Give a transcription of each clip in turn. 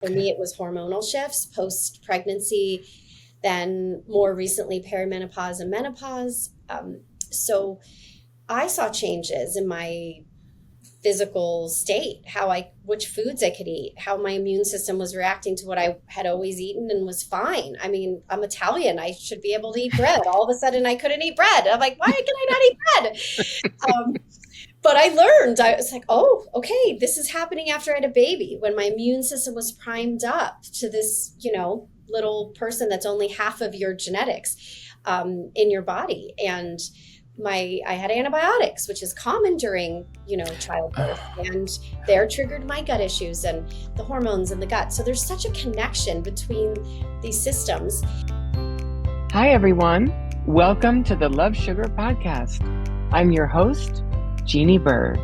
For me, it was hormonal shifts post-pregnancy, then more recently perimenopause and menopause. So I saw changes in my physical state, which foods I could eat, how my immune system was reacting to what I had always eaten and was fine. I mean, I'm Italian. I should be able to eat bread. All of a sudden I couldn't eat bread. I'm like, why can I not eat bread? But I learned, I was like, oh, okay, this is happening after I had a baby, when my immune system was primed up to this, little person that's only half of your genetics in your body. And I had antibiotics, which is common during, childbirth, and they're triggered my gut issues and the hormones in the gut. So there's such a connection between these systems. Hi, everyone. Welcome to the Love Sugar Podcast. I'm your host, Jeanne Byrd.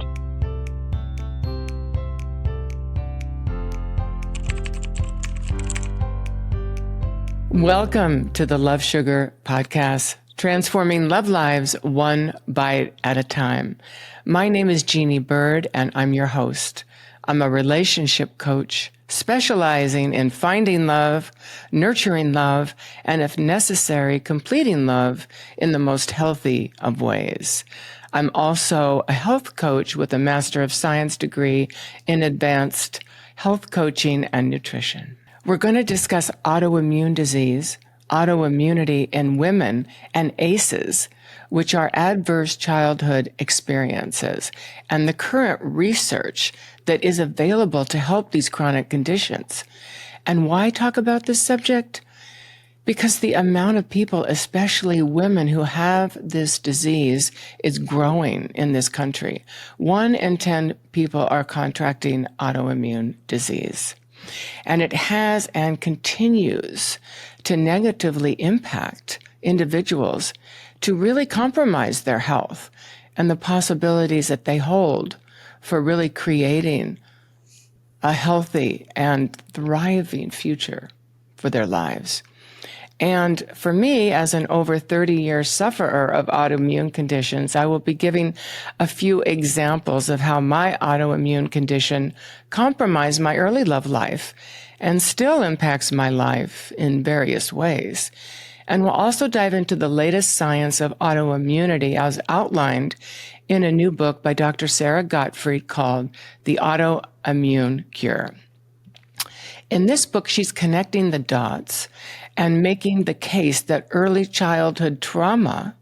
Welcome to the Love Sugar Podcast, transforming love lives one bite at a time. My name is Jeanne Byrd, and I'm your host. I'm a relationship coach specializing in finding love, nurturing love, and if necessary, completing love in the most healthy of ways. I'm also a health coach with a Master of Science degree in advanced health coaching and nutrition. We're going to discuss autoimmune disease, autoimmunity in women, and ACEs, which are adverse childhood experiences, and the current research that is available to help these chronic conditions. And why talk about this subject? Because the amount of people, especially women who have this disease, is growing in this country. 1 in 10 people are contracting autoimmune disease. And it has and continues to negatively impact individuals, to really compromise their health and the possibilities that they hold for really creating a healthy and thriving future for their lives. And for me, as an over 30-year sufferer of autoimmune conditions, I will be giving a few examples of how my autoimmune condition compromised my early love life and still impacts my life in various ways. And we'll also dive into the latest science of autoimmunity as outlined in a new book by Dr. Sarah Gottfried called The Autoimmune Cure. In this book, she's connecting the dots and making the case that early childhood trauma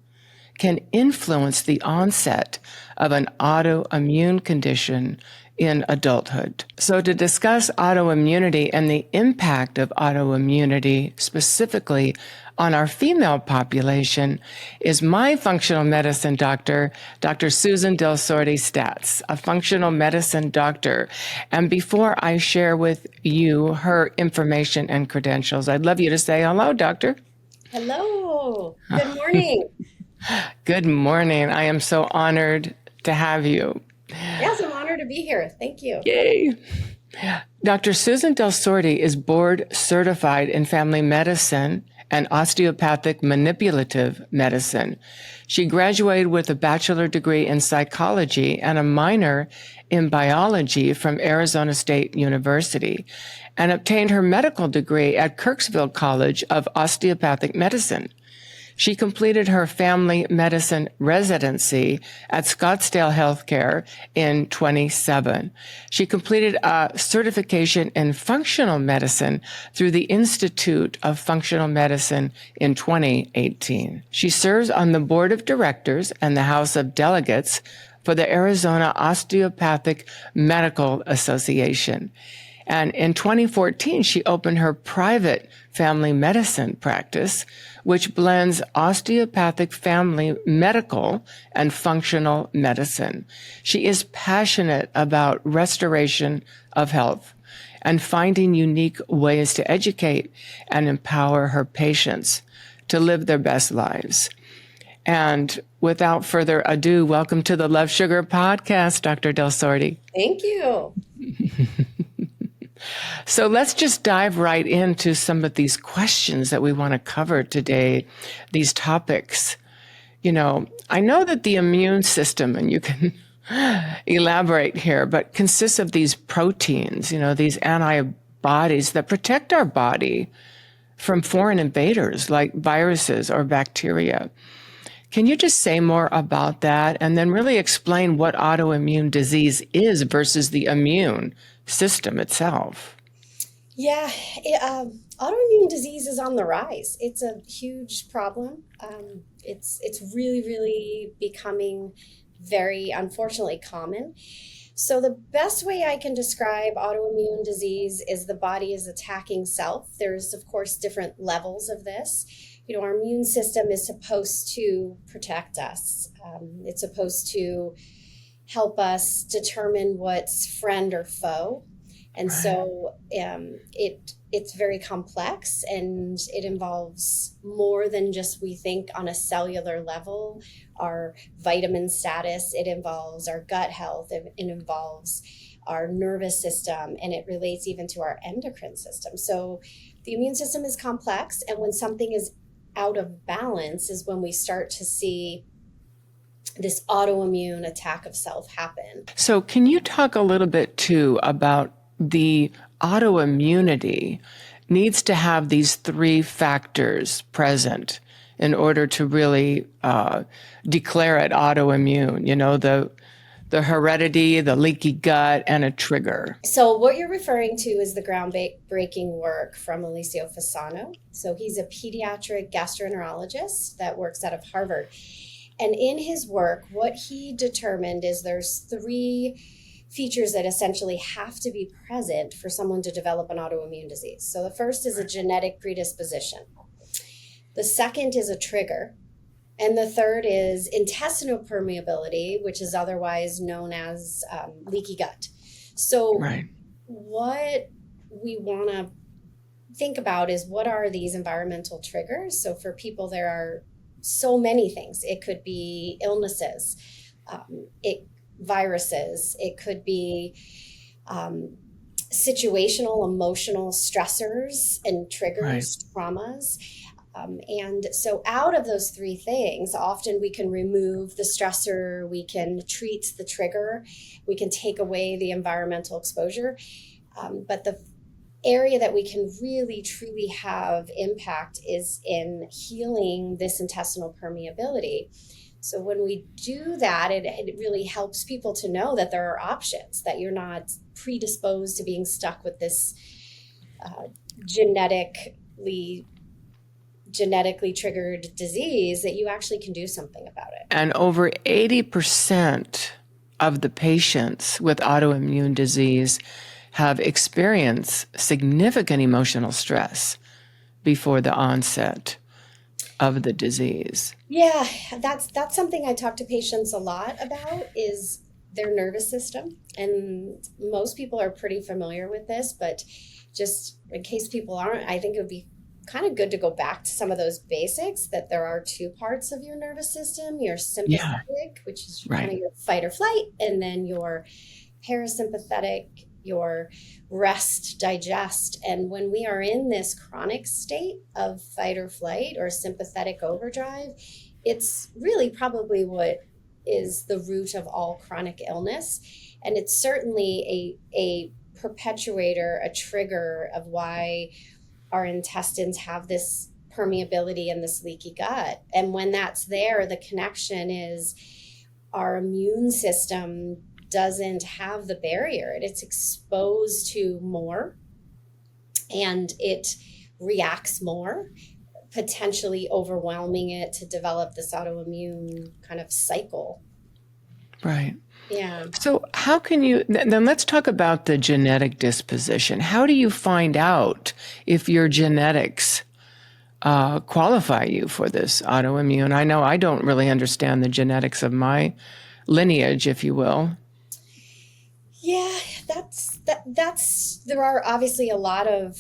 can influence the onset of an autoimmune condition in adulthood. So to discuss autoimmunity and the impact of autoimmunity specifically on our female population is my functional medicine doctor, Dr. Susan Del Sordi Stats, a functional medicine doctor. And before I share with you her information and credentials, I'd love you to say hello, doctor. Hello. Good morning. Good morning. I am so honored to have you. Yes, I'm honored to be here. Thank you. Yay. Dr. Susan Del Sordi is board certified in family medicine and osteopathic manipulative medicine. She graduated with a bachelor degree in psychology and a minor in biology from Arizona State University, and obtained her medical degree at Kirksville College of Osteopathic Medicine. She completed her family medicine residency at Scottsdale Healthcare in 2007. She completed a certification in functional medicine through the Institute of Functional Medicine in 2018. She serves on the board of directors and the House of Delegates for the Arizona Osteopathic Medical Association. And in 2014, she opened her private family medicine practice, which blends osteopathic family medical and functional medicine. She is passionate about restoration of health and finding unique ways to educate and empower her patients to live their best lives. And without further ado, welcome to the Love Sugar Podcast, Dr. Del Sordi. Thank you. So let's just dive right into some of these questions that we want to cover today, these topics. I know that the immune system, and you can elaborate here, but consists of these proteins, these antibodies bodies that protect our body from foreign invaders like viruses or bacteria. Can you just say more about that and then really explain what autoimmune disease is versus the immune system itself? Yeah, autoimmune disease is on the rise. It's a huge problem. It's really, really becoming very, unfortunately, common. So the best way I can describe autoimmune disease is the body is attacking self. There's, of course, different levels of this. Our immune system is supposed to protect us. It's supposed to help us determine what's friend or foe. And so it's very complex, and it involves more than just we think on a cellular level, our vitamin status. It involves our gut health. It involves our nervous system, and it relates even to our endocrine system. So the immune system is complex, and when something is out of balance is when we start to see this autoimmune attack of self happen. So can you talk a little bit too about the autoimmunity needs to have these three factors present in order to really declare it autoimmune, the heredity, the leaky gut, and a trigger. So what you're referring to is the groundbreaking work from Alessio Fasano. So he's a pediatric gastroenterologist that works out of Harvard. And in his work, what he determined is there's three features that essentially have to be present for someone to develop an autoimmune disease. So the first is a genetic predisposition. The second is a trigger. And the third is intestinal permeability, which is otherwise known as leaky gut. So what we want to think about is what are these environmental triggers? So for people, there are so many things. It could be illnesses, viruses. It could be situational, emotional stressors and triggers, traumas. And so out of those three things, often we can remove the stressor, we can treat the trigger, we can take away the environmental exposure. But the area that we can really, truly have impact is in healing this intestinal permeability. So when we do that, it really helps people to know that there are options, that you're not predisposed to being stuck with this genetically triggered disease, that you actually can do something about it. And over 80% of the patients with autoimmune disease have experienced significant emotional stress before the onset of the disease. Yeah, that's something I talk to patients a lot about, is their nervous system. And most people are pretty familiar with this, but just in case people aren't, I think it would be kind of good to go back to some of those basics, that there are two parts of your nervous system, your sympathetic, which is kind of your fight or flight, and then your parasympathetic, your rest, digest. And when we are in this chronic state of fight or flight or sympathetic overdrive, it's really probably what is the root of all chronic illness. And it's certainly a perpetuator, a trigger of why our intestines have this permeability and this leaky gut. And when that's there, the connection is our immune system doesn't have the barrier. It's exposed to more and it reacts more, potentially overwhelming it to develop this autoimmune kind of cycle. Right. Yeah. So how can you, then let's talk about the genetic disposition. How do you find out if your genetics qualify you for this autoimmune? I know I don't really understand the genetics of my lineage, if you will. Yeah, there are obviously a lot of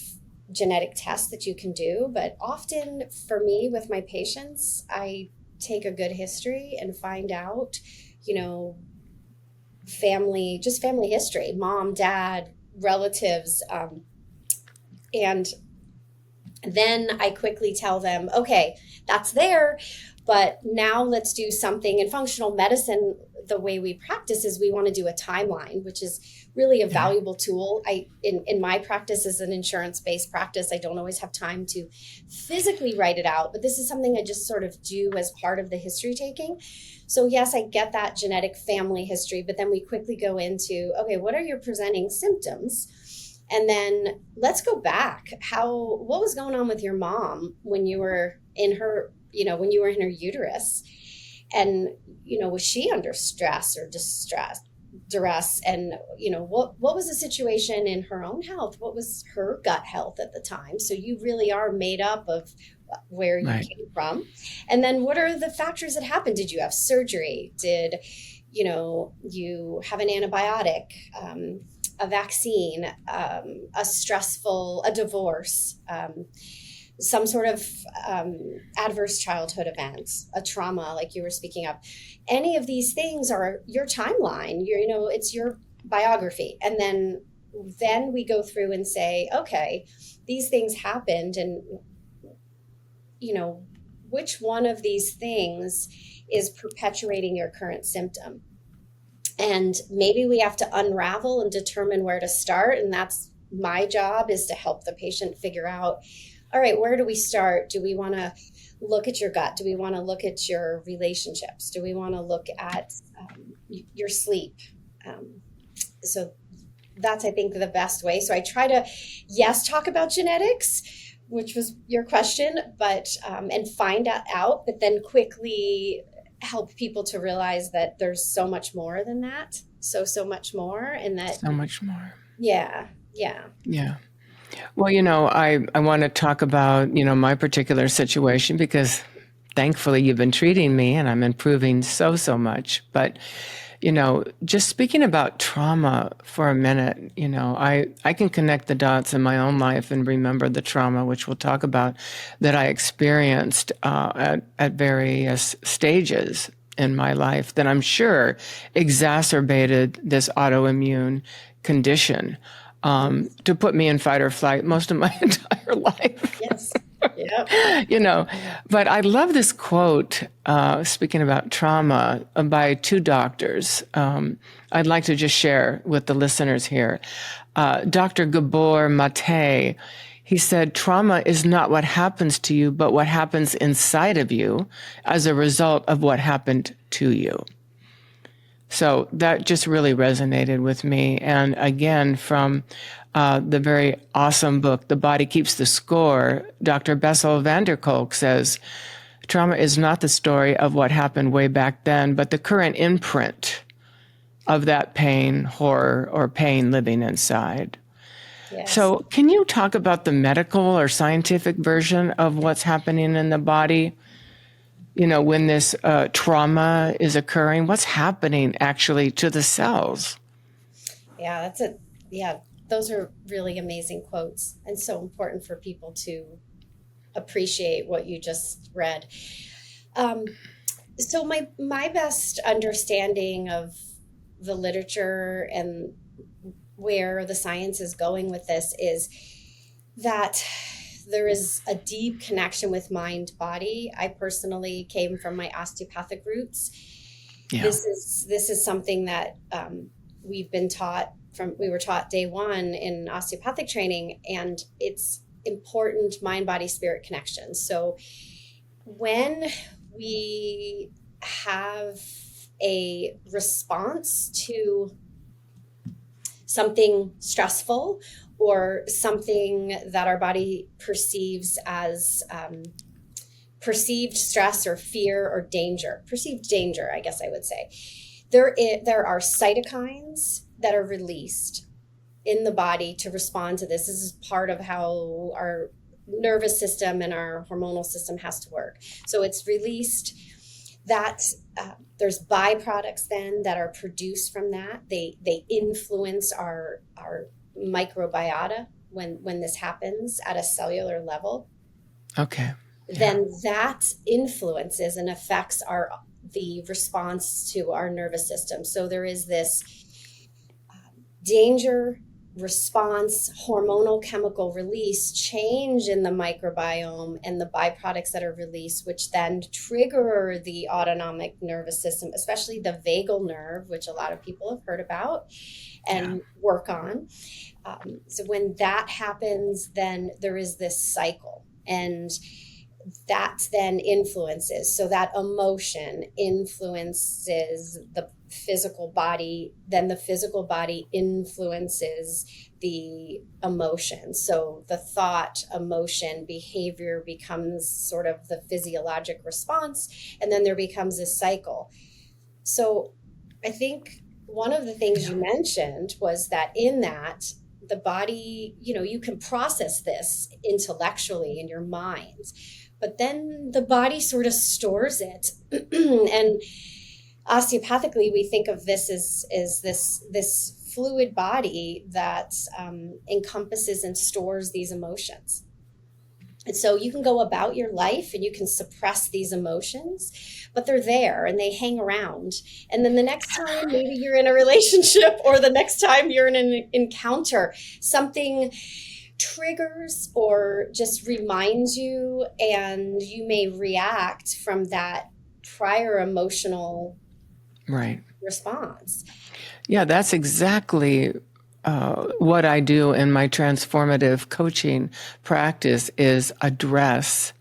genetic tests that you can do, but often for me with my patients, I take a good history and find out, family history, mom, dad, relatives. And then I quickly tell them, okay, that's there, but now let's do something. In functional medicine, the way we practice is we want to do a timeline, which is really a valuable tool. In my practice as an insurance-based practice, I don't always have time to physically write it out, but this is something I just sort of do as part of the history taking. So yes, I get that genetic family history, but then we quickly go into, okay, what are your presenting symptoms? And then let's go back. What was going on with your mom when you were in her, when you were in her uterus? And, was she under stress or duress? And, what was the situation in her own health? What was her gut health at the time? So you really are made up of where you came from. And then what are the factors that happened? Did you have surgery? Did, you have an antibiotic, a vaccine, a divorce, some sort of adverse childhood event, a trauma like you were speaking of. Any of these things are your timeline. It's your biography. And then we go through and say, okay, these things happened, and which one of these things is perpetuating your current symptom? And maybe we have to unravel and determine where to start. And that's my job, is to help the patient figure out, all right, where do we start? Do we want to look at your gut? Do we want to look at your relationships? Do we want to look at your sleep? So that's, I think, the best way. So I try to, talk about genetics, which was your question, but and find out, but then quickly help people to realize that there's so much more than that. So much more. And that. So much more. Yeah. Well, I want to talk about, my particular situation, because thankfully you've been treating me and I'm improving so much. But, just speaking about trauma for a minute, I can connect the dots in my own life and remember the trauma, which we'll talk about, that I experienced at various stages in my life that I'm sure exacerbated this autoimmune condition. To put me in fight or flight most of my entire life. Yes. Yep. But I love this quote, speaking about trauma, by two doctors. I'd like to just share with the listeners here. Dr. Gabor Mate, he said, trauma is not what happens to you, but what happens inside of you as a result of what happened to you. So that just really resonated with me. And again, from the very awesome book, The Body Keeps the Score, Dr. Bessel van der Kolk says, trauma is not the story of what happened way back then, but the current imprint of that pain, horror, or pain living inside. Yes. So can you talk about the medical or scientific version of what's happening in the body? When this trauma is occurring, what's happening actually to the cells? Yeah, those are really amazing quotes, and so important for people to appreciate what you just read. So my best understanding of the literature and where the science is going with this is that there is a deep connection with mind body. I personally came from my osteopathic roots. Yeah. This is something that we were taught day one in osteopathic training, and it's important mind body spirit connection. So when we have a response to something stressful or something that our body perceives as perceived stress or fear or perceived danger, I guess I would say, there are cytokines that are released in the body to respond to this. This is part of how our nervous system and our hormonal system has to work. So it's released. That there's byproducts then that are produced from that. They influence our microbiota when this happens at a cellular level. Okay. Yeah. Then that influences and affects the response to our nervous system. So there is this danger response, hormonal chemical release change in the microbiome and the byproducts that are released, which then trigger the autonomic nervous system, especially the vagal nerve, which a lot of people have heard about and work on. So when that happens, then there is this cycle, and that then influences. So that emotion influences the physical body, then the physical body influences the emotion. So the thought, emotion, behavior becomes sort of the physiologic response, and then there becomes this cycle. So I think one of the things you mentioned was that in that, the body, you can process this intellectually in your mind, but then the body sort of stores it. And osteopathically, we think of this as this fluid body that encompasses and stores these emotions. And so you can go about your life and you can suppress these emotions, but they're there and they hang around. And then the next time maybe you're in a relationship, or the next time you're in an encounter, something triggers or just reminds you, and you may react from that prior emotional response. Yeah, that's exactly what I do in my transformative coaching practice, is address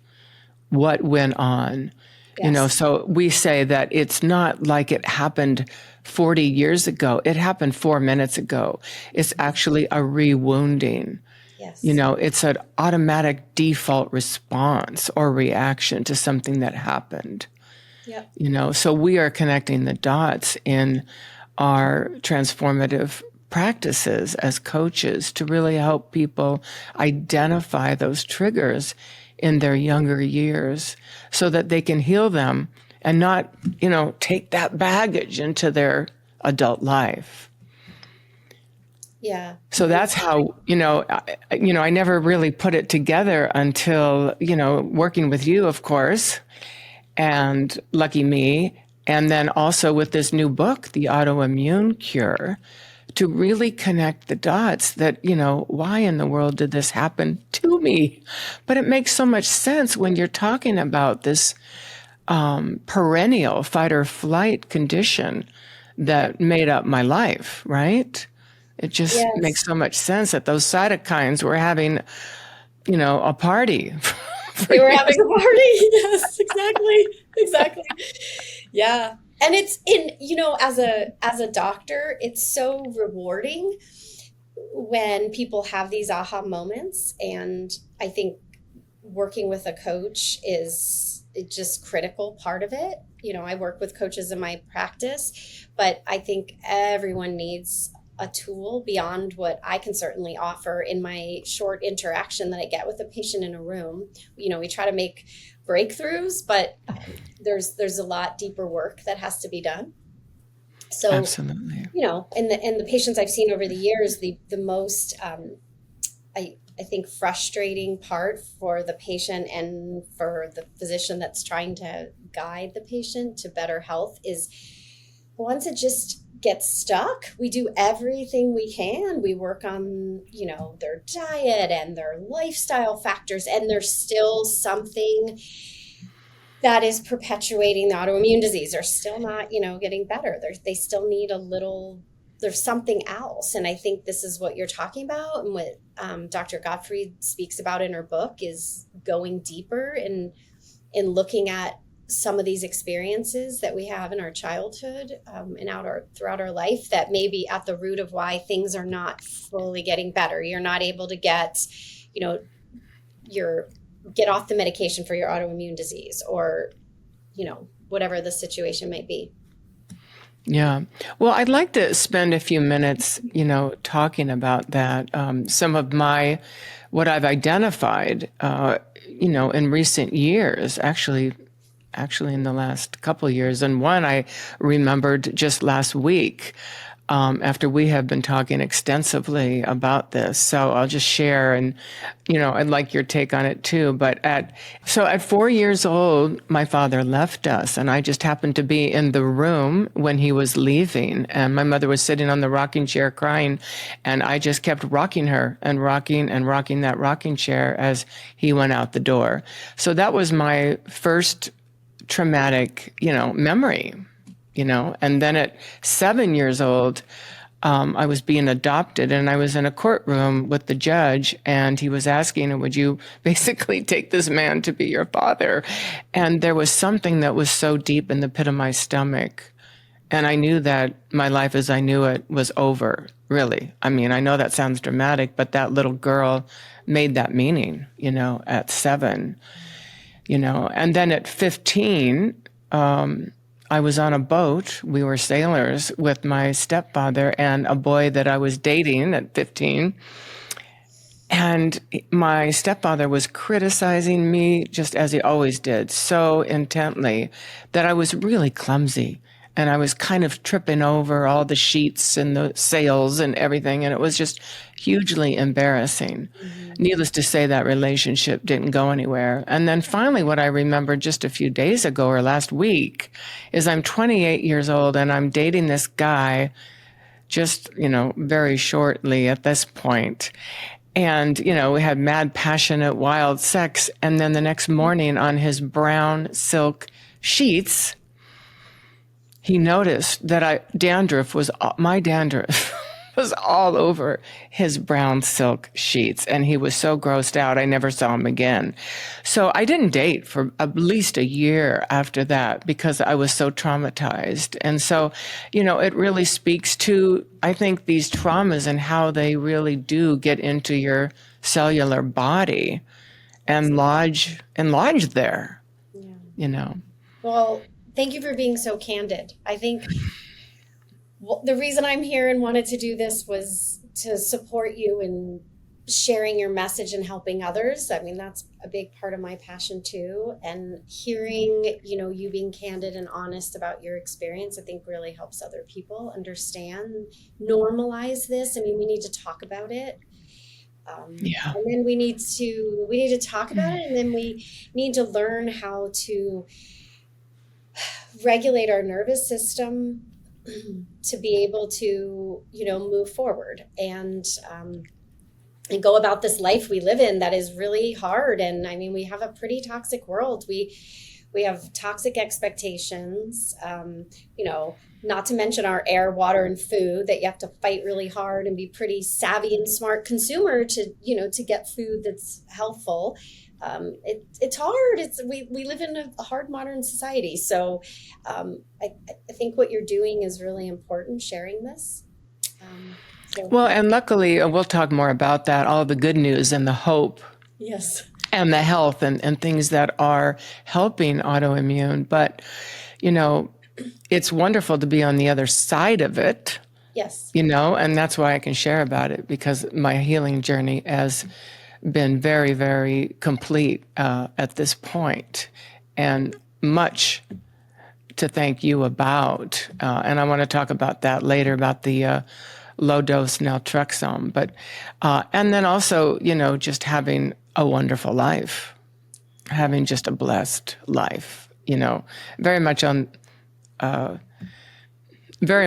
what went on. Yes. So we say that it's not like it happened 40 years ago. It happened 4 minutes ago. It's actually a rewounding. Yes. It's an automatic default response or reaction to something that happened. Yep. So we are connecting the dots in our transformative practices as coaches to really help people identify those triggers in their younger years so that they can heal them and not, take that baggage into their adult life. Yeah. So that's how, I never really put it together until, working with you, of course, and lucky me. And then also with this new book, The Autoimmune Cure, to really connect the dots that, why in the world did this happen to me? But it makes so much sense when you're talking about this perennial fight or flight condition that made up my life, right? It just makes so much sense that those cytokines were having, a party. They were having a party. Yes, exactly. Yeah. And it's as a doctor, it's so rewarding when people have these aha moments. And I think working with a coach is just critical part of it. I work with coaches in my practice, but I think everyone needs a tool beyond what I can certainly offer in my short interaction that I get with a patient in a room. We try to make breakthroughs, but there's a lot deeper work that has to be done. So, absolutely. And the patients I've seen over the years, the most I think frustrating part for the patient and for the physician that's trying to guide the patient to better health is once it just gets stuck, we do everything we can. We work on, their diet and their lifestyle factors, and there's still something that is perpetuating the autoimmune disease. They're still not, getting better. They still need there's something else. And I think this is what you're talking about, and what Dr. Gottfried speaks about in her book is going deeper in looking at some of these experiences that we have in our childhood and throughout our life that may be at the root of why things are not fully getting better. You're not able to get off the medication for your autoimmune disease, or whatever the situation might be. Yeah. Well, I'd like to spend a few minutes, talking about that. Some of what I've identified, in recent years, actually in the last couple of years. And one I remembered just last week, after we have been talking extensively about this. So I'll just share, and, I'd like your take on it too. But at 4 years old, my father left us, and I just happened to be in the room when he was leaving, and my mother was sitting on the rocking chair crying, and I just kept rocking her and rocking that rocking chair as he went out the door. So that was my first traumatic, memory. And then at 7 years old, I was being adopted, and I was in a courtroom with the judge, and he was asking, would you basically take this man to be your father? And there was something that was so deep in the pit of my stomach. And I knew that my life as I knew it was over, really. I mean, I know that sounds dramatic, but that little girl made that meaning, at 7, And then at 15, I was on a boat. We were sailors with my stepfather and a boy that I was dating at 15. And my stepfather was criticizing me, just as he always did, so intently that I was really clumsy. And I was kind of tripping over all the sheets and the sails and everything. And it was just hugely embarrassing. Mm-hmm. Needless to say, that relationship didn't go anywhere. And then finally, what I remembered just a few days ago or last week is I'm 28 years old and I'm dating this guy just, very shortly at this point. And, we had mad, passionate, wild sex. And then the next morning on his brown silk sheets, he noticed that my dandruff was all over his brown silk sheets. And he was so grossed out, I never saw him again. So I didn't date for at least a year after that because I was so traumatized. And so, it really speaks to, I think, these traumas and how they really do get into your cellular body and lodge there, Well, thank you for being so candid. I think the reason I'm here and wanted to do this was to support you in sharing your message and helping others. I mean, that's a big part of my passion too. And hearing, you being candid and honest about your experience, I think really helps other people understand, normalize this. I mean, we need to talk about it. And then we need to talk about it, and then we need to learn how to regulate our nervous system to be able to, move forward and go about this life we live in that is really hard. And I mean, we have a pretty toxic world. We have toxic expectations, not to mention our air, water, and food that you have to fight really hard and be pretty savvy and smart consumer to get food that's healthful. It's hard. We live in a hard modern society. So I think what you're doing is really important, sharing this. Well, and luckily, we'll talk more about that, all the good news and the hope. Yes. And the health and things that are helping autoimmune. But, it's wonderful to be on the other side of it. Yes. And that's why I can share about it, because my healing journey has been very, very complete at this point, and much to thank you about. And I want to talk about that later, about the low dose naltrexone. But and then also, just having a wonderful life, having just a blessed life. Very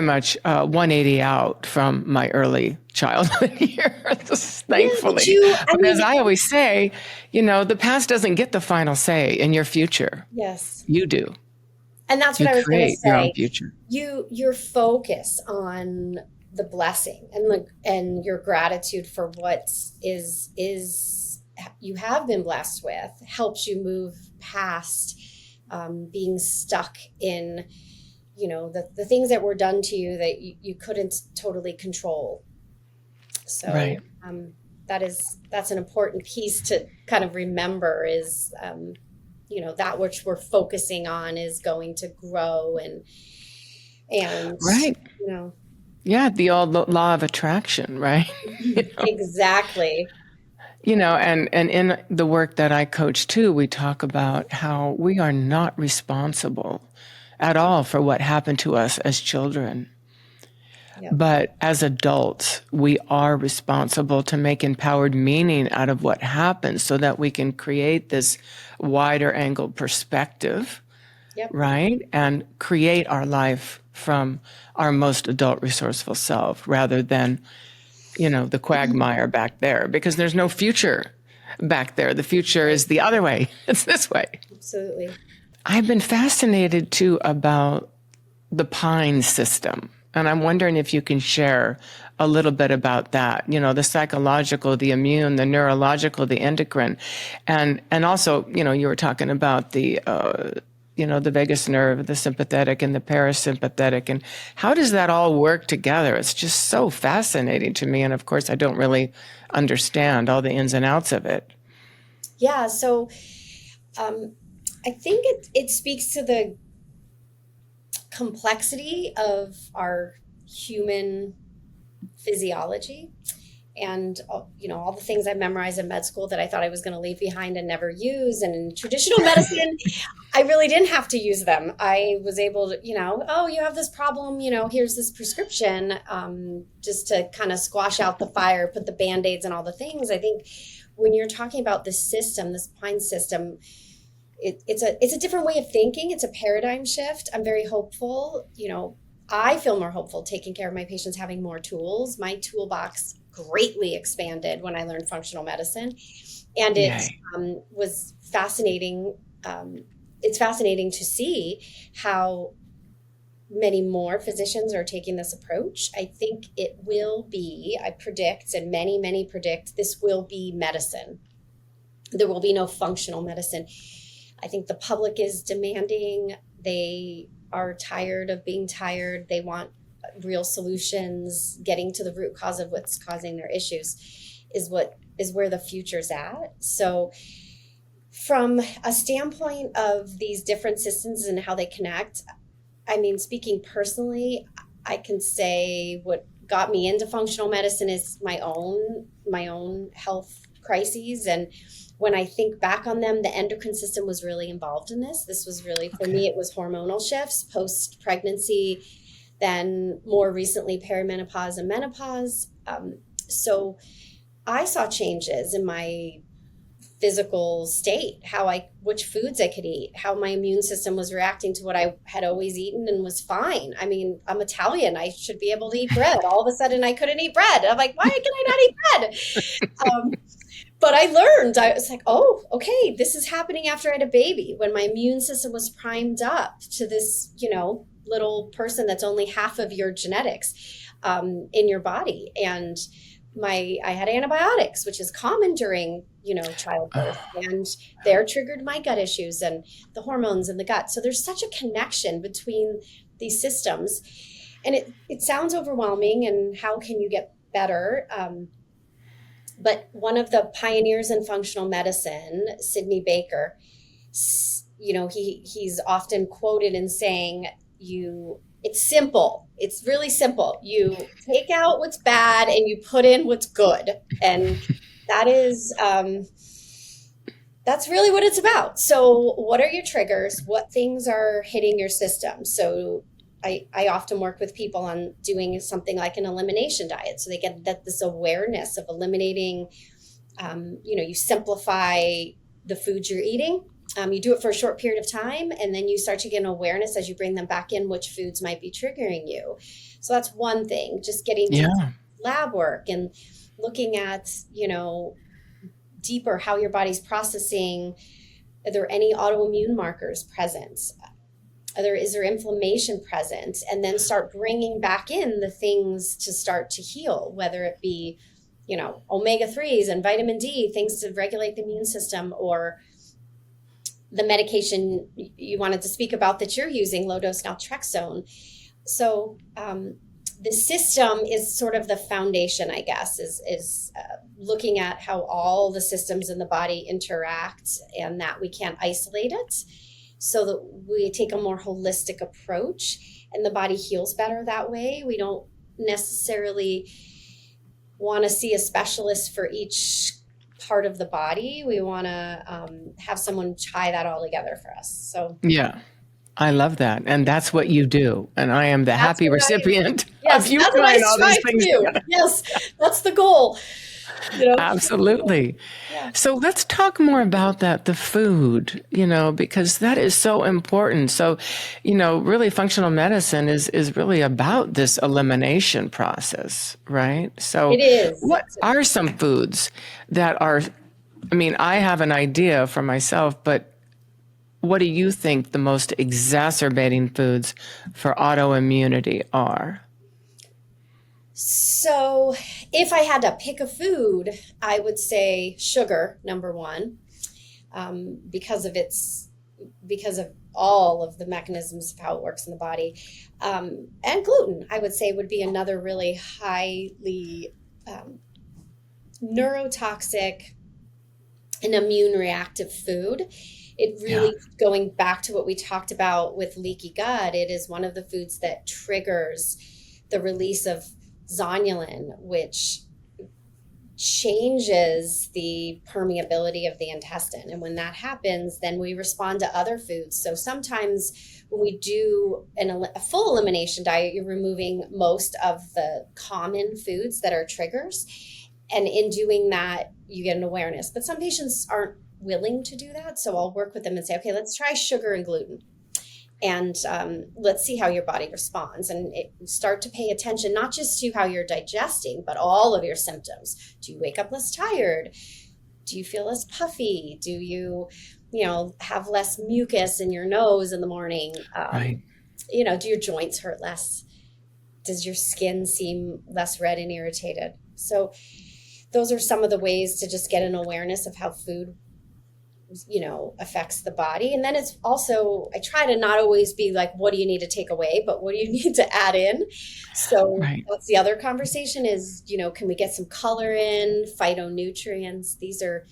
much 180 out from my early childhood years, thankfully. But as I always say, the past doesn't get the final say in your future. Yes. You do. And that's what I was going to say. Your own future. Your focus on the blessing and your gratitude for what is you have been blessed with helps you move past being stuck in the things that were done to you that you couldn't totally control. So right. That's an important piece to kind of remember is, that which we're focusing on is going to grow and right. Yeah. The old law of attraction, right? Exactly. And in the work that I coach too, we talk about how we are not responsible at all for what happened to us as children. Yep. But as adults, we are responsible to make empowered meaning out of what happens so that we can create this wider angle perspective, Yep. right? And create our life from our most adult resourceful self rather than, the quagmire back there, because there's no future back there. The future is the other way. It's this way. Absolutely. I've been fascinated too about the pine system. And I'm wondering if you can share a little bit about that, the psychological, the immune, the neurological, the endocrine. And also, you were talking about the vagus nerve, the sympathetic and the parasympathetic. And how does that all work together? It's just so fascinating to me. And of course, I don't really understand all the ins and outs of it. Yeah. So I think it speaks to the complexity of our human physiology and all the things I memorized in med school that I thought I was going to leave behind and never use. And in traditional medicine, I really didn't have to use them. I was able to, oh, you have this problem, here's this prescription, just to kind of squash out the fire, put the Band-Aids and all the things. I think when you're talking about this system, this pine system, it's a different way of thinking. It's a paradigm shift. I'm very hopeful. I feel more hopeful taking care of my patients, having more tools. My toolbox greatly expanded when I learned functional medicine, and it was fascinating. It's fascinating to see how many more physicians are taking this approach. I think it will be, I predict, and many predict, this will be medicine. There will be no functional medicine. I think the public is demanding. They are tired of being tired. They want real solutions. Getting to the root cause of what's causing their issues is where the future's at. So from a standpoint of these different systems and how they connect, I mean, speaking personally, I can say what got me into functional medicine is my own health crises. And when I think back on them, the endocrine system was really involved in this. This was really, for me, it was hormonal shifts post-pregnancy, then more recently perimenopause and menopause. So I saw changes in my physical state, which foods I could eat, how my immune system was reacting to what I had always eaten and was fine. I mean, I'm Italian. I should be able to eat bread. All of a sudden I couldn't eat bread. I'm like, why can I not eat bread? But I learned, I was like, oh, okay, this is happening after I had a baby, when my immune system was primed up to this, little person that's only half of your genetics in your body. And I had antibiotics, which is common during, childbirth, and they're triggered my gut issues and the hormones in the gut. So there's such a connection between these systems, and it sounds overwhelming. And how can you get better? But one of the pioneers in functional medicine, Sidney Baker, he's often quoted in saying, it's simple. It's really simple. You take out what's bad and you put in what's good. And that is, that's really what it's about. So what are your triggers? What things are hitting your system? So I often work with people on doing something like an elimination diet. So they get this awareness of eliminating, you simplify the foods you're eating. You do it for a short period of time, and then you start to get an awareness as you bring them back in, which foods might be triggering you. So that's one thing, just getting to lab work and looking at, deeper how your body's processing. Are there any autoimmune markers present? Is there inflammation present? And then start bringing back in the things to start to heal, whether it be, omega-3s and vitamin D, things to regulate the immune system, or the medication you wanted to speak about that you're using, low-dose naltrexone. So the system is sort of the foundation, I guess, is looking at how all the systems in the body interact, and that we can't isolate it, so that we take a more holistic approach, and the body heals better that way. We don't necessarily want to see a specialist for each part of the body. We want to have someone tie that all together for us. So yeah. I love that. And that's what you do. And I am the That's happy what recipient yes, of you that's what I putting all these strive to things do. together. Yes, that's the goal. Absolutely. Yeah. So let's talk more about that, the food, because that is so important. So, really functional medicine is really about this elimination process, right? So It is. what are some foods that are, I have an idea for myself, but what do you think the most exacerbating foods for autoimmunity are? So, if I had to pick a food, I would say sugar, number one, because of all of the mechanisms of how it works in the body, and gluten. I would say would be another really highly neurotoxic and immune reactive food. It Yeah. really, going back to what we talked about with leaky gut, it is one of the foods that triggers the release of zonulin, which changes the permeability of the intestine. And when that happens, then we respond to other foods. So sometimes when we do a full elimination diet, you're removing most of the common foods that are triggers. And in doing that, you get an awareness. But some patients aren't willing to do that. So I'll work with them and say, okay, let's try sugar and gluten. And let's see how your body responds, and start to pay attention not just to how you're digesting, but all of your symptoms. Do you wake up less tired? Do you feel less puffy? Do you have less mucus in your nose in the morning? Right. Do your joints hurt less? Does your skin seem less red and irritated? So those are some of the ways to just get an awareness of how food affects the body. And then it's also, I try to not always be like, what do you need to take away, but what do you need to add in? So Right. that's the other conversation is, can we get some color in, phytonutrients? These are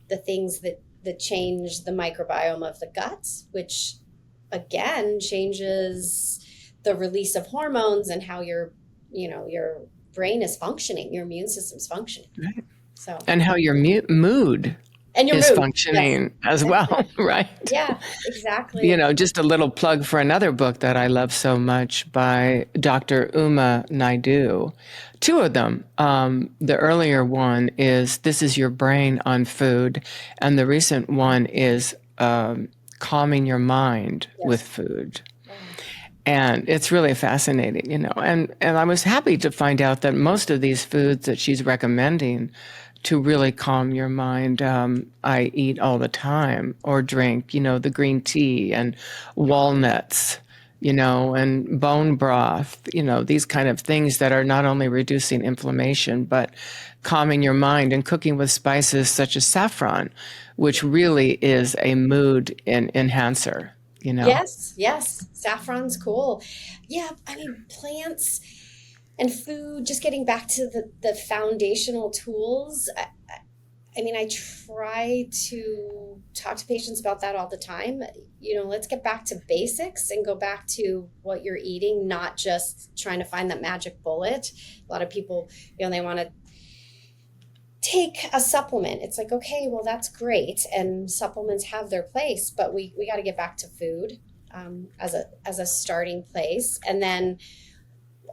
the things that change the microbiome of the gut, which again changes the release of hormones and how your brain is functioning, your immune system's functioning. Right. So, And how your mood and your is mood. functioning as well, right? Yeah, exactly. Just a little plug for another book that I love so much by Dr. Uma Naidu. Two of them. The earlier one is This Is Your Brain on Food, and the recent one is Calming Your Mind with Food. Wow. And it's really fascinating, and I was happy to find out that most of these foods that she's recommending to really calm your mind, I eat all the time or drink, the green tea and walnuts, and bone broth, these kind of things that are not only reducing inflammation, but calming your mind, and cooking with spices such as saffron, which really is a mood enhancer. Yes. Saffron's cool. Yeah, plants and food, just getting back to the foundational tools. I try to talk to patients about that all the time. Let's get back to basics and go back to what you're eating, not just trying to find that magic bullet. A lot of people, they want to take a supplement. It's like, okay, well, that's great, and supplements have their place, but we got to get back to food as a starting place, and then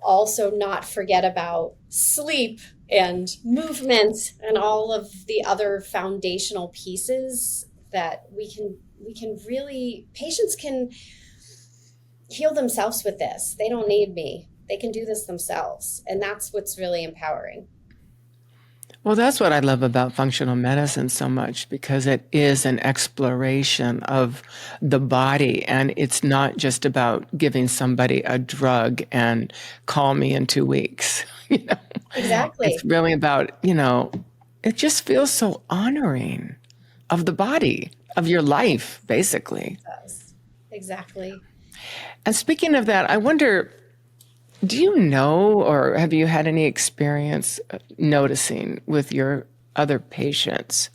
also not forget about sleep and movement and all of the other foundational pieces that we can really, patients can heal themselves with this. They don't need me. They can do this themselves, and that's what's really empowering. Well, that's what I love about functional medicine so much, because it is an exploration of the body, and it's not just about giving somebody a drug and call me in 2 weeks. Exactly. It's really about, it just feels so honoring of the body, of your life, basically. It does. Exactly. And speaking of that, I wonder, do you know, or have you had any experience noticing with your other patients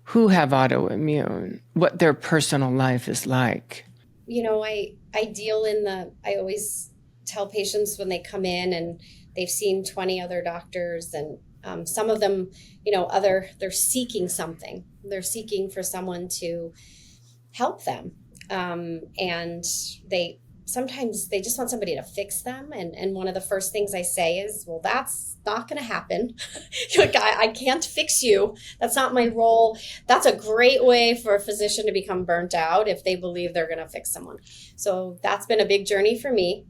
who have autoimmune, what their personal life is like? I always tell patients when they come in and they've seen 20 other doctors, and some of them, they're seeking something. They're seeking for someone to help them. And sometimes they just want somebody to fix them. And one of the first things I say is, well, that's not going to happen. Like, I can't fix you. That's not my role. That's a great way for a physician to become burnt out if they believe they're going to fix someone. So that's been a big journey for me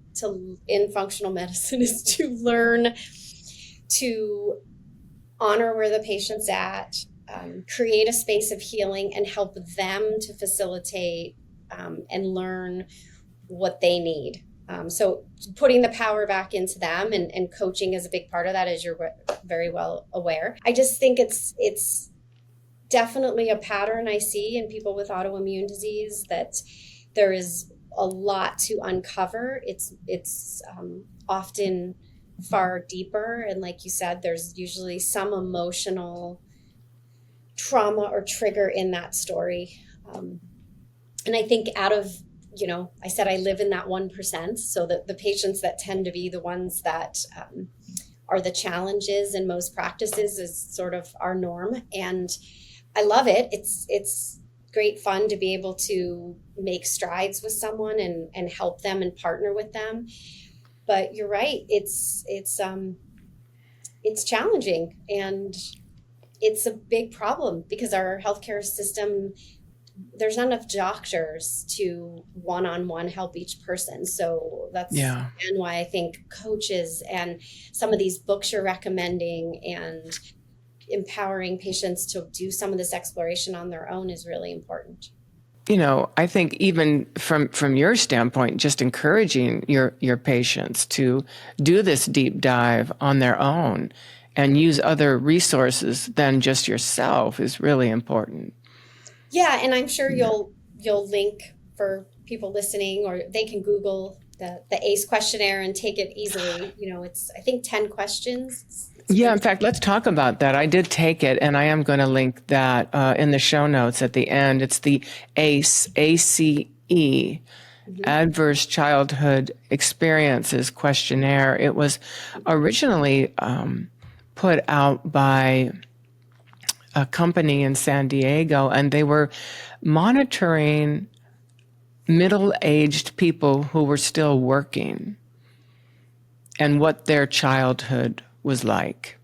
in functional medicine, is to learn to honor where the patient's at, create a space of healing, and help them to facilitate and learn what they need. So putting the power back into them, and coaching is a big part of that, as you're very well aware. I just think it's definitely a pattern I see in people with autoimmune disease, that there is a lot to uncover. It's often far deeper. And like you said, there's usually some emotional trauma or trigger in that story. And I think I said I live in that 1%. So that the patients that tend to be the ones that are the challenges in most practices is sort of our norm. And I love it. It's great fun to be able to make strides with someone and help them and partner with them. But you're right. It's challenging, and it's a big problem because our healthcare system, there's not enough doctors to one-on-one help each person. So that's and why I think coaches and some of these books you're recommending and empowering patients to do some of this exploration on their own is really important. I think even from your standpoint, just encouraging your patients to do this deep dive on their own and use other resources than just yourself is really important. Yeah, and I'm sure you'll link for people listening, or they can Google the ACE questionnaire and take it easily. It's, I think, 10 questions. In fact, let's talk about that. I did take it, and I am going to link that in the show notes at the end. It's the ACE, ACE, Adverse Childhood Experiences Questionnaire. It was originally put out by a company in San Diego, and they were monitoring middle-aged people who were still working and what their childhood was like.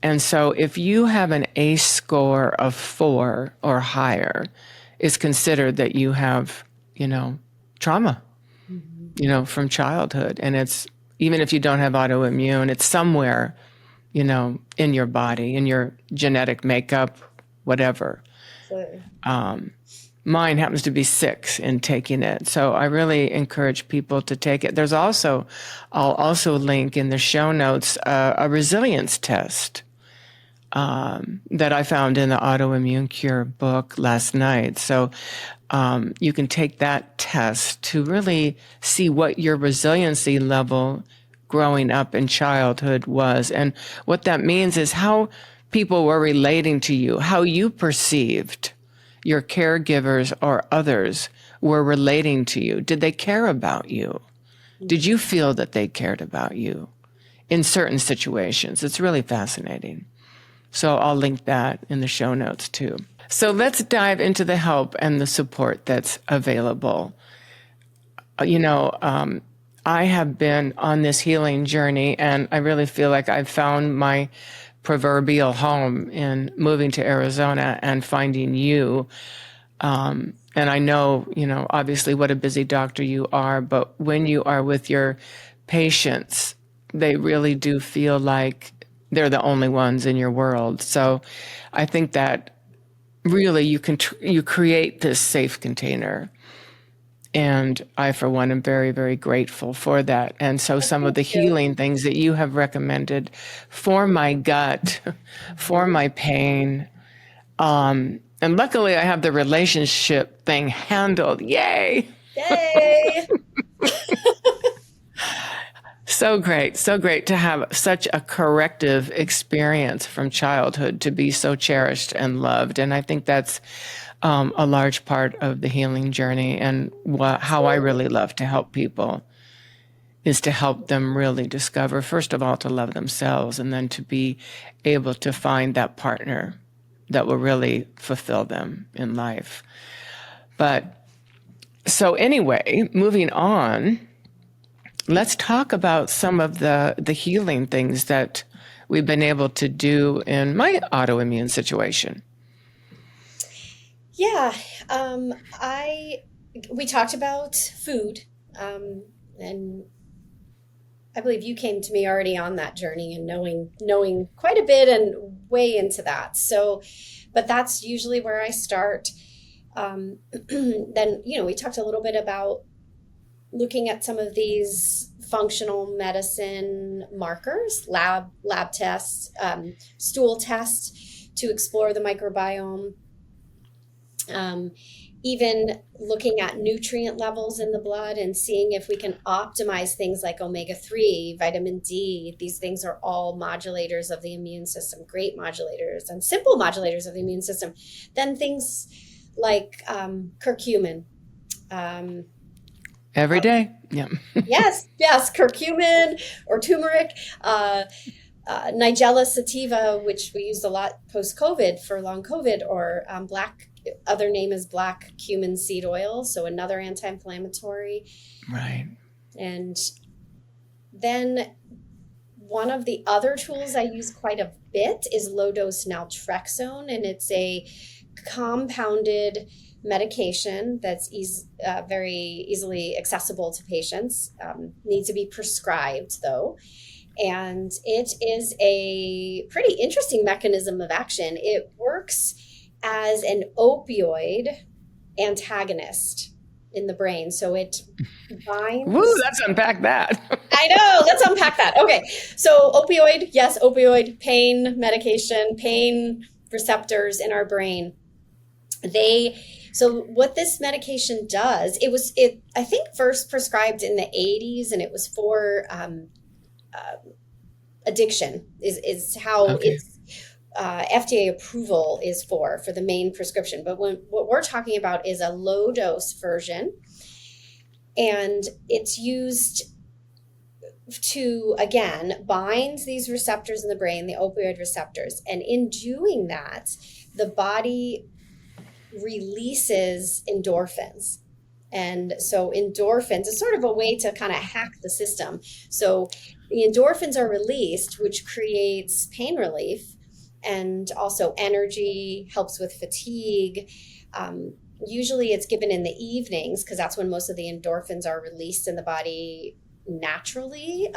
And so if you have an ACE score of 4 or higher, it's considered that you have, trauma, from childhood. And it's, even if you don't have autoimmune, it's somewhere, in your body, in your genetic makeup, whatever. Mine happens to be 6 in taking it. So I really encourage people to take it. I'll also link in the show notes a resilience test that I found in the Autoimmune Cure book last night. So you can take that test to really see what your resiliency level growing up in childhood was. And what that means is how people were relating to you, how you perceived your caregivers or others were relating to you. Did they care about you? Did you feel that they cared about you in certain situations? It's really fascinating. So I'll link that in the show notes too. So let's dive into the help and the support that's available. I have been on this healing journey, and I really feel like I've found my proverbial home in moving to Arizona and finding you. And I know, obviously what a busy doctor you are, but when you are with your patients, they really do feel like they're the only ones in your world. So I think that really you create this safe container. And I, for one, am very, very grateful for that. And so some of the healing things that you have recommended for my gut, for my pain, and luckily I have the relationship thing handled. Yay! Yay! So great to have such a corrective experience from childhood to be so cherished and loved. And I think that's a large part of the healing journey, and how I really love to help people is to help them really discover, first of all, to love themselves, and then to be able to find that partner that will really fulfill them in life. But So anyway, moving on, let's talk about some of the healing things that we've been able to do in my autoimmune situation. Yeah, we talked about food, and I believe you came to me already on that journey and knowing quite a bit and way into that. So, but that's usually where I start. Then, we talked a little bit about looking at some of these functional medicine markers, lab tests, stool tests to explore the microbiome. Even looking at nutrient levels in the blood and seeing if we can optimize things like omega-3, vitamin D. These things are all modulators of the immune system, great modulators and simple modulators of the immune system. Then things like curcumin. Every day. Yeah. Yes, curcumin or turmeric. Nigella sativa, which we used a lot post-COVID for long COVID, or other name is black cumin seed oil, so another anti-inflammatory. Right. And then one of the other tools I use quite a bit is low-dose naltrexone, and it's a compounded medication that's very easily accessible to patients. Needs to be prescribed, though. And it is a pretty interesting mechanism of action. It works as an opioid antagonist in the brain. So it binds. Woo, let's unpack that. I know. Let's unpack that. Okay. So opioid, pain medication, pain receptors in our brain. So what this medication does, I think first prescribed in the 80s, and it was for addiction is how its FDA approval is for the main prescription. But what we're talking about is a low dose version, and it's used to, again, bind these receptors in the brain, the opioid receptors. And in doing that, the body releases endorphins. And so endorphins is sort of a way to kind of hack the system. So the endorphins are released, which creates pain relief and also energy, helps with fatigue. Usually it's given in the evenings because that's when most of the endorphins are released in the body naturally.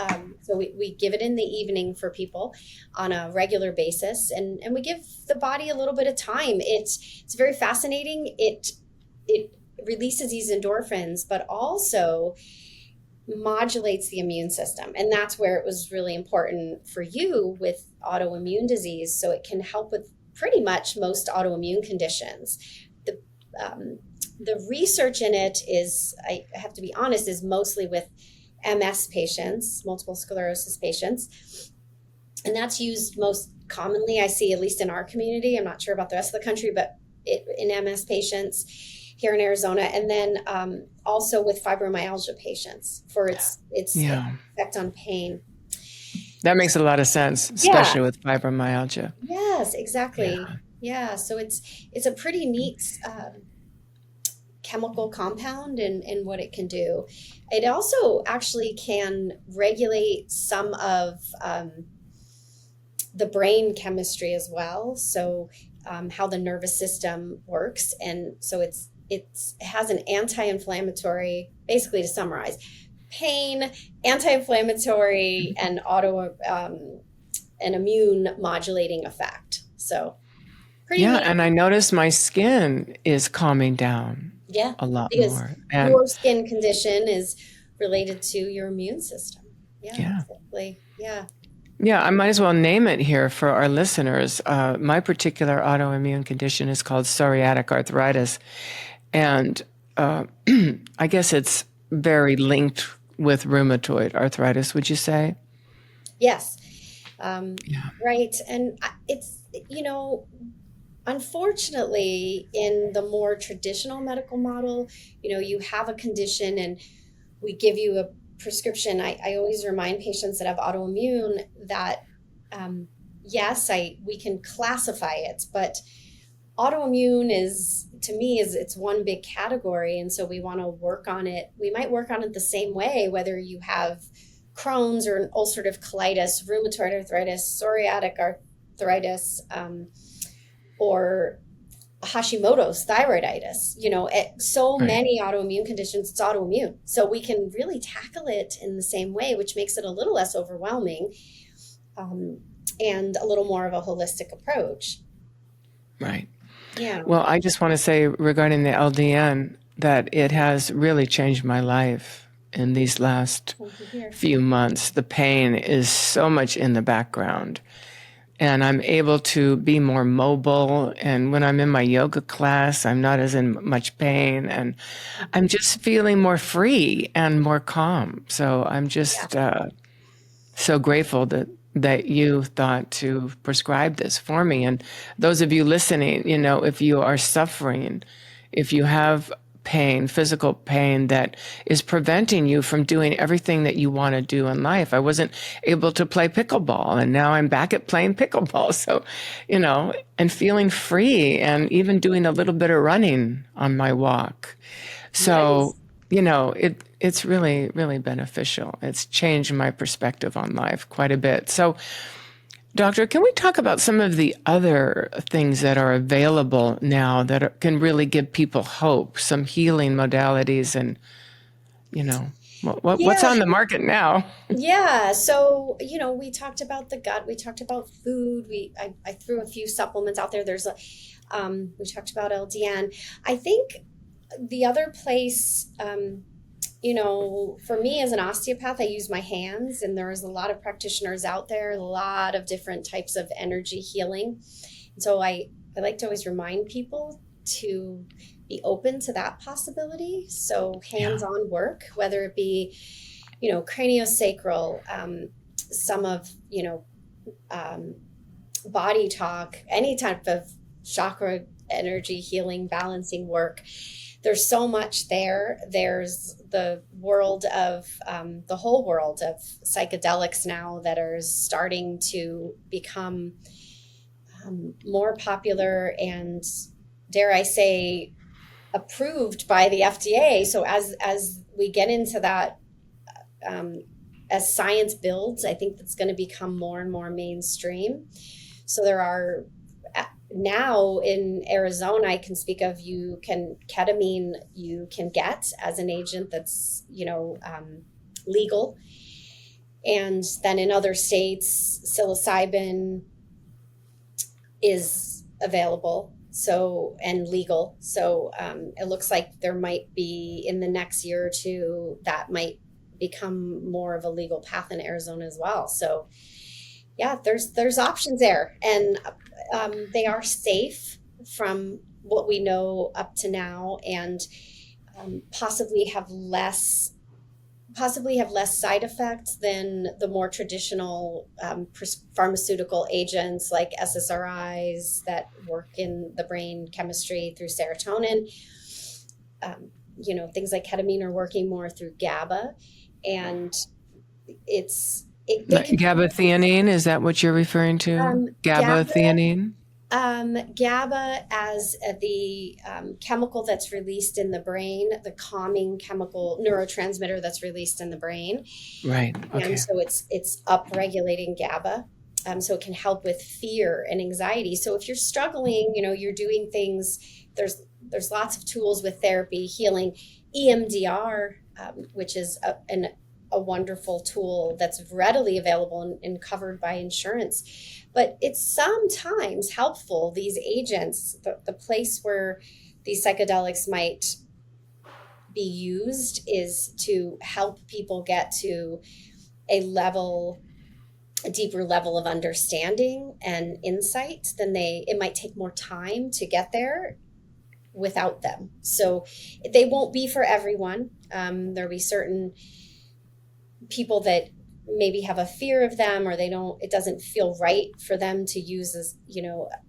So we give it in the evening for people on a regular basis, and we give the body a little bit of time. It's very fascinating. It releases these endorphins, but also modulates the immune system. And that's where it was really important for you with autoimmune disease. So it can help with pretty much most autoimmune conditions. The research in it is, I have to be honest, is mostly with MS patients, multiple sclerosis patients. And that's used most commonly, I see, at least in our community. I'm not sure about the rest of the country, but in MS patients here in Arizona. And then also with fibromyalgia patients for its effect on pain. That makes a lot of sense, especially with fibromyalgia. Yes, exactly. Yeah. So it's a pretty neat chemical compound and what it can do. It also actually can regulate some of the brain chemistry as well. So how the nervous system works. And so it has an anti-inflammatory, basically to summarize, pain, anti-inflammatory, and an immune modulating effect. So pretty neat. And I noticed my skin is calming down a lot more. And your skin condition is related to your immune system. Exactly. Yeah, I might as well name it here for our listeners. My particular autoimmune condition is called psoriatic arthritis. And I guess it's very linked with rheumatoid arthritis, would you say? Yes. Right. And it's, unfortunately, in the more traditional medical model, you have a condition and we give you a prescription. I always remind patients that have autoimmune that, yes, we can classify it, but autoimmune to me is it's one big category. And so we want to work on it. We might work on it the same way, whether you have Crohn's or an ulcerative colitis, rheumatoid arthritis, psoriatic arthritis, or Hashimoto's thyroiditis, so Right. many autoimmune conditions, it's autoimmune. So we can really tackle it in the same way, which makes it a little less overwhelming, and a little more of a holistic approach. Right. Yeah. Well, I just want to say regarding the LDN that it has really changed my life in these last Thank you here. few months. The pain is so much in the background, and I'm able to be more mobile. And when I'm in my yoga class, I'm not as in much pain, and I'm just feeling more free and more calm. So I'm just so grateful that you thought to prescribe this for me. And those of you listening, if you are suffering, if you have pain, physical pain that is preventing you from doing everything that you want to do in life. I wasn't able to play pickleball, and now I'm back at playing pickleball. So, and feeling free, and even doing a little bit of running on my walk. So, it's really, really beneficial. It's changed my perspective on life quite a bit. So, Doctor, can we talk about some of the other things that are available now that can really give people hope, some healing modalities, and, what's on the market now? Yeah. So, we talked about the gut, we talked about food. I threw a few supplements out there. We talked about LDN. I think the other place, for me as an osteopath, I use my hands, and there's a lot of practitioners out there, a lot of different types of energy healing. And so I like to always remind people to be open to that possibility. So hands-on work, whether it be, craniosacral, some of, body talk, any type of chakra energy healing, balancing work. There's so much there. There's the world of the whole world of psychedelics now that are starting to become more popular and, dare I say, approved by the FDA. So as we get into that, as science builds, I think that's going to become more and more mainstream. So there are now in Arizona, I can speak of, ketamine you can get as an agent that's, legal. And then in other states, psilocybin is available. So, and legal. So it looks like there might be in the next year or two that might become more of a legal path in Arizona as well. So yeah, there's options there, and they are safe from what we know up to now, and possibly have less side effects than the more traditional pharmaceutical agents like SSRIs that work in the brain chemistry through serotonin. Things like ketamine are working more through GABA, and GABA-theanine, is that what you're referring to? GABA-theanine? GABA as the chemical that's released in the brain, the calming chemical neurotransmitter that's released in the brain. Right. Okay. And so it's upregulating GABA. So it can help with fear and anxiety. So if you're struggling, you're doing things, there's lots of tools with therapy, healing, EMDR, which is a wonderful tool that's readily available and covered by insurance. But it's sometimes helpful, these agents, the place where these psychedelics might be used is to help people get to a deeper level of understanding and insight than it might take more time to get there without them. So they won't be for everyone. There'll be certain people that maybe have a fear of them, or it doesn't feel right for them to use as,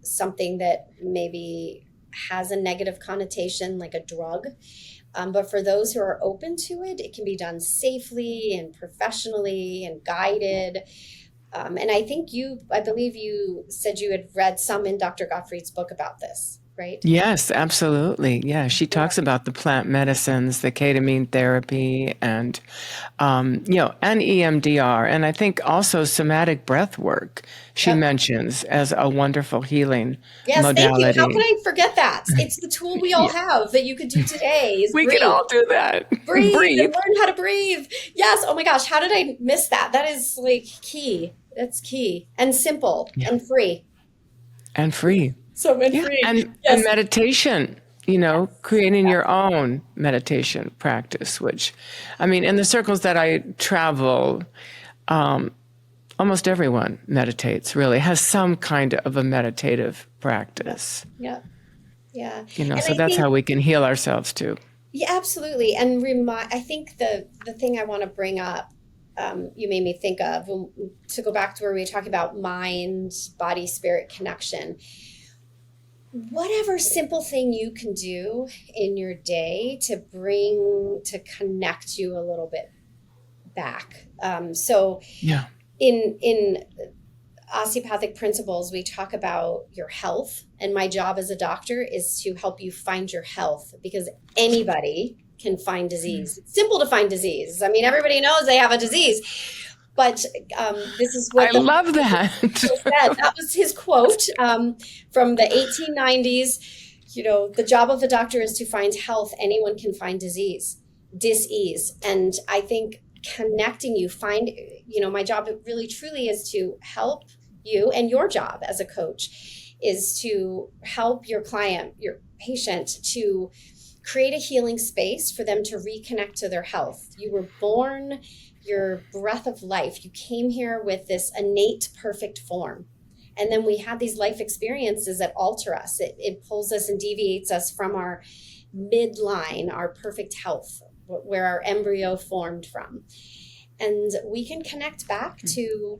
something that maybe has a negative connotation like a drug. But for those who are open to it, it can be done safely and professionally and guided. And I believe you said you had read some in Dr. Gottfried's book about this. right? Yes, absolutely. Yeah, she talks about the plant medicines, the ketamine therapy, and and EMDR, and I think also somatic breath work. She Yep. mentions as a wonderful healing Yes, thank you. How could modality. I forget that? It's the tool we all Yeah, have that you could do today is we could breathe. all do that. Breathe and Breathe. learn how to breathe. Yes. Oh my gosh, how did I miss that? That is like key. That's key. And simple Yeah, and free. and free. So and Yeah, free. and Yes. meditation. Creating your own meditation practice. Which, I mean, in the circles that I travel, almost everyone meditates. Really, has some kind of a meditative practice. Yeah. Yeah. And So I that's think how we can heal ourselves too. yeah, absolutely. And I think the thing I want to bring up, you made me think of to go back to where we were talking about mind, body, spirit connection. Whatever simple thing you can do in your day to connect you a little bit back. So Yeah. in osteopathic principles, we talk about your health, and my job as a doctor is to help you find your health, because anybody can find disease. It's simple to find disease. I mean, everybody knows they have a disease, but this is I what the love that. said. That was his quote from the 1890s. The job of a doctor is to find health. Anyone can find dis-ease. And I think connecting you, my job really truly is to help you, and your job as a coach is to help your client, your patient, to create a healing space for them to reconnect to their health. You were born your breath of life. You came here with this innate perfect form. And then we have these life experiences that alter us. It pulls us and deviates us from our midline, our perfect health, where our embryo formed from. And we can connect back to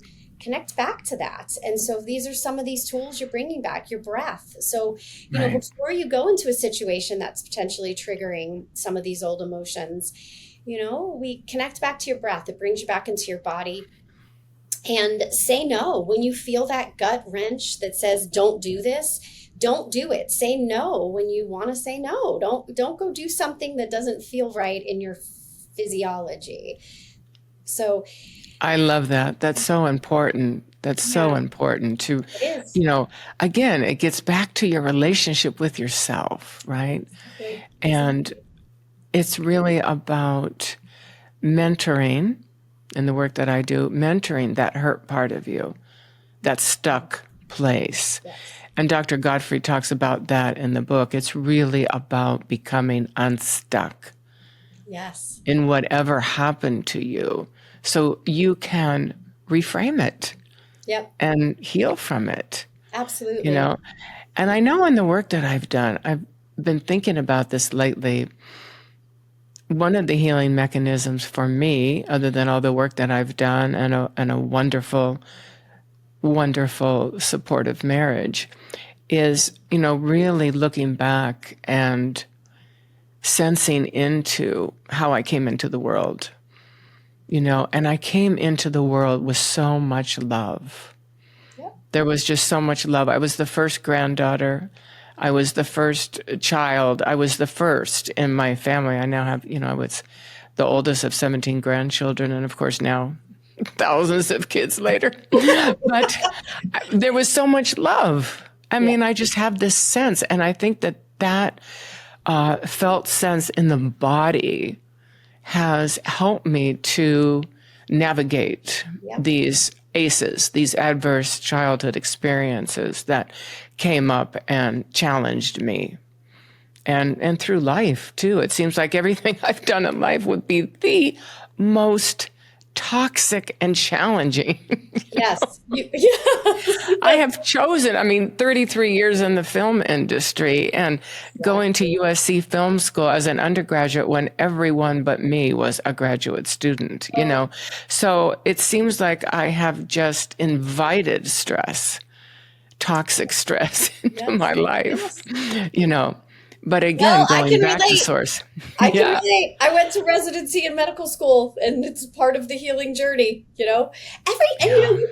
that. And so these are some of these tools you're bringing back, your breath. So, Right. before you go into a situation that's potentially triggering some of these old emotions, we connect back to your breath. It brings you back into your body. And say no when you feel that gut wrench that says, don't do this. Don't do it. Say no when you want to say no. Don't go do something that doesn't feel right in your physiology. So I love that. That's so important. That's so yeah, important to, it is. Again, it gets back to your relationship with yourself, right? Exactly. And it's really about mentoring, in the work that I do, mentoring that hurt part of you, that stuck place. Yes. And Dr. Godfrey talks about that in the book. It's really about becoming unstuck Yes. in whatever happened to you so you can reframe it Yep. and heal from it, Absolutely. And I know in the work that I've done, I've been thinking about this lately. One of the healing mechanisms for me, other than all the work that I've done and a wonderful, wonderful supportive marriage, is, really looking back and sensing into how I came into the world, and I came into the world with so much love. Yep. There was just so much love. I was the first granddaughter. I was the first child. I was the first in my family. I now have, I was the oldest of 17 grandchildren. And of course, now thousands of kids later. But there was so much love. I mean, I just have this sense. And I think that felt sense in the body has helped me to navigate these ACEs, these adverse childhood experiences that came up and challenged me. And through life, too. It seems like everything I've done in life would be the most toxic and challenging. Yes. I have chosen, 33 years in the film industry and going to USC Film School as an undergraduate when everyone but me was a graduate student, So it seems like I have just invited stress, toxic stress into my life, But again, Well, I going can back to relate. source. I can relate. I went to residency in medical school, and it's part of the healing journey,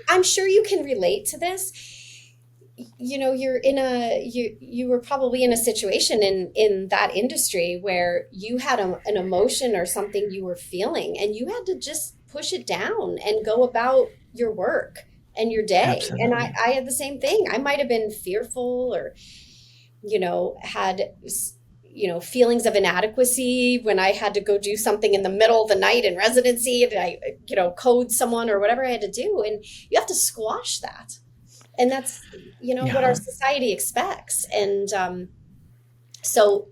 I'm sure you can relate to this. you were probably in a situation in that industry where you had an emotion or something you were feeling, and you had to just push it down and go about your work and your day. And Absolutely. I had the same thing. I might have been fearful, or had feelings of inadequacy when I had to go do something in the middle of the night in residency, and I code someone or whatever I had to do. And you have to squash that. And that's what our Yeah, society expects. And so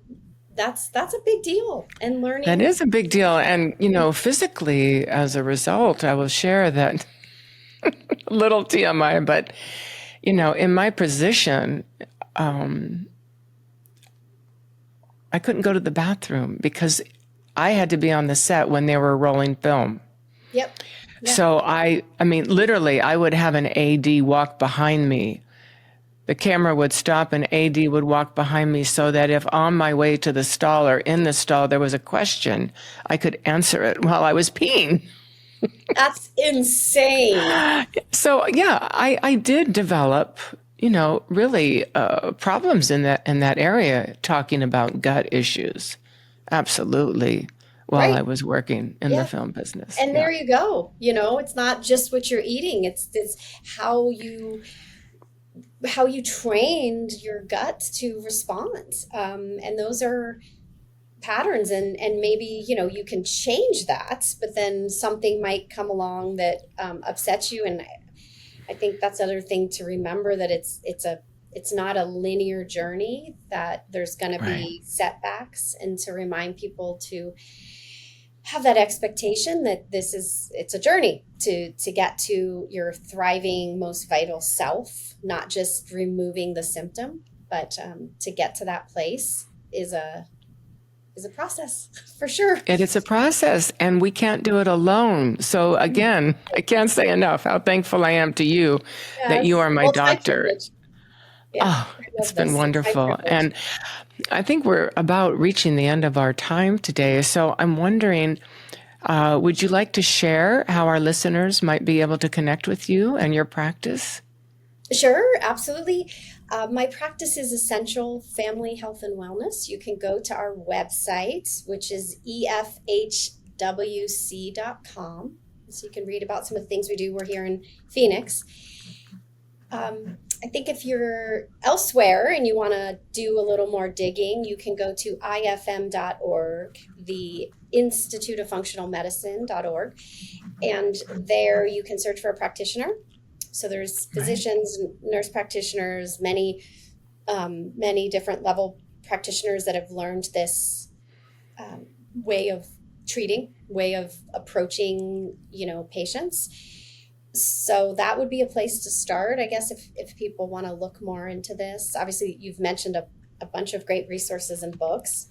that's a big deal. And that learning. is a big deal. And, physically, as a result, I will share that little TMI, but, in my position, I couldn't go to the bathroom because I had to be on the set when they were rolling film. Yep. Yeah. So I mean, literally, I would have an AD walk behind me. The camera would stop and AD would walk behind me so that if on my way to the stall or in the stall there was a question, I could answer it while I was peeing. That's insane. So yeah, I did develop, really problems in that area, talking about gut issues. Absolutely. While I Right. was working in the Yeah. film business. And Yeah. there you go. It's not just what you're eating. It's how you trained your gut to respond. And those are patterns, and maybe you can change that, but then something might come along that upsets you. And I think that's another thing to remember, that it's not a linear journey, that there's going to Right. be setbacks, and to remind people to have that expectation that it's a journey to get to your thriving, most vital self, not just removing the symptom, but to get to that place is a process for sure. It is a process, and we can't do it alone. So again, I can't say enough how thankful I am to you that you Yes. are my Well, it's my doctor. privilege. Yeah, Oh, I it's love been this. It's my wonderful. privilege. And I think we're about reaching the end of our time today. So I'm wondering, would you like to share how our listeners might be able to connect with you and your practice? Sure, absolutely. My practice is Essential Family Health and Wellness. You can go to our website, which is efhwc.com. So you can read about some of the things we do. We're here in Phoenix. I think if you're elsewhere and you want to do a little more digging, you can go to ifm.org, the Institute of Functional Medicine.org, and there you can search for a practitioner. So there's physicians, nurse practitioners, many different level practitioners that have learned this way of treating, way of approaching, patients. So that would be a place to start, I guess, if people want to look more into this. Obviously, you've mentioned a bunch of great resources and books.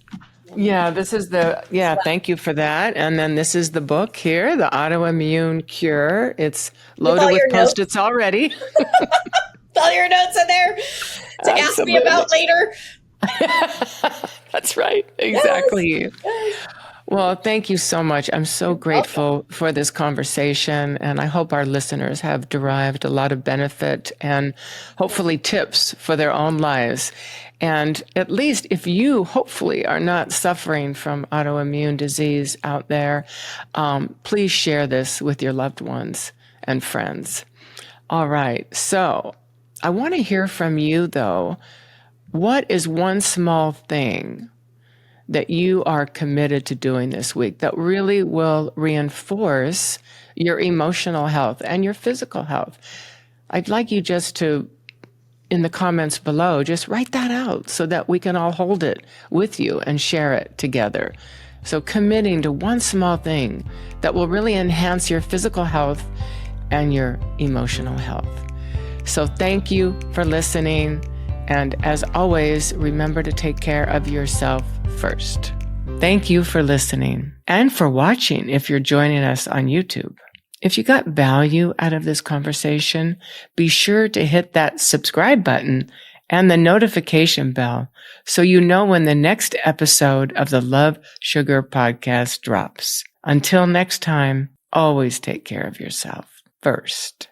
Yeah, thank you for that. And then this is the book here, The Autoimmune Cure. It's With loaded all with your notes, Post-its already. all your notes in there to ask me Absolutely. about later. That's right. Yes. Exactly. Yes. Well, thank you so much. I'm so grateful for this conversation, and I hope our listeners have derived a lot of benefit and hopefully tips for their own lives. And at least if you hopefully are not suffering from autoimmune disease out there, please share this with your loved ones and friends. All right. So I want to hear from you, though. What is one small thing that you are committed to doing this week that really will reinforce your emotional health and your physical health? I'd like you just to, in the comments below, just write that out so that we can all hold it with you and share it together. So committing to one small thing that will really enhance your physical health and your emotional health. So thank you for listening. And as always, remember to take care of yourself first. Thank you for listening and for watching if you're joining us on YouTube. If you got value out of this conversation, be sure to hit that subscribe button and the notification bell so you know when the next episode of the Love Sugar podcast drops. Until next time, always take care of yourself first.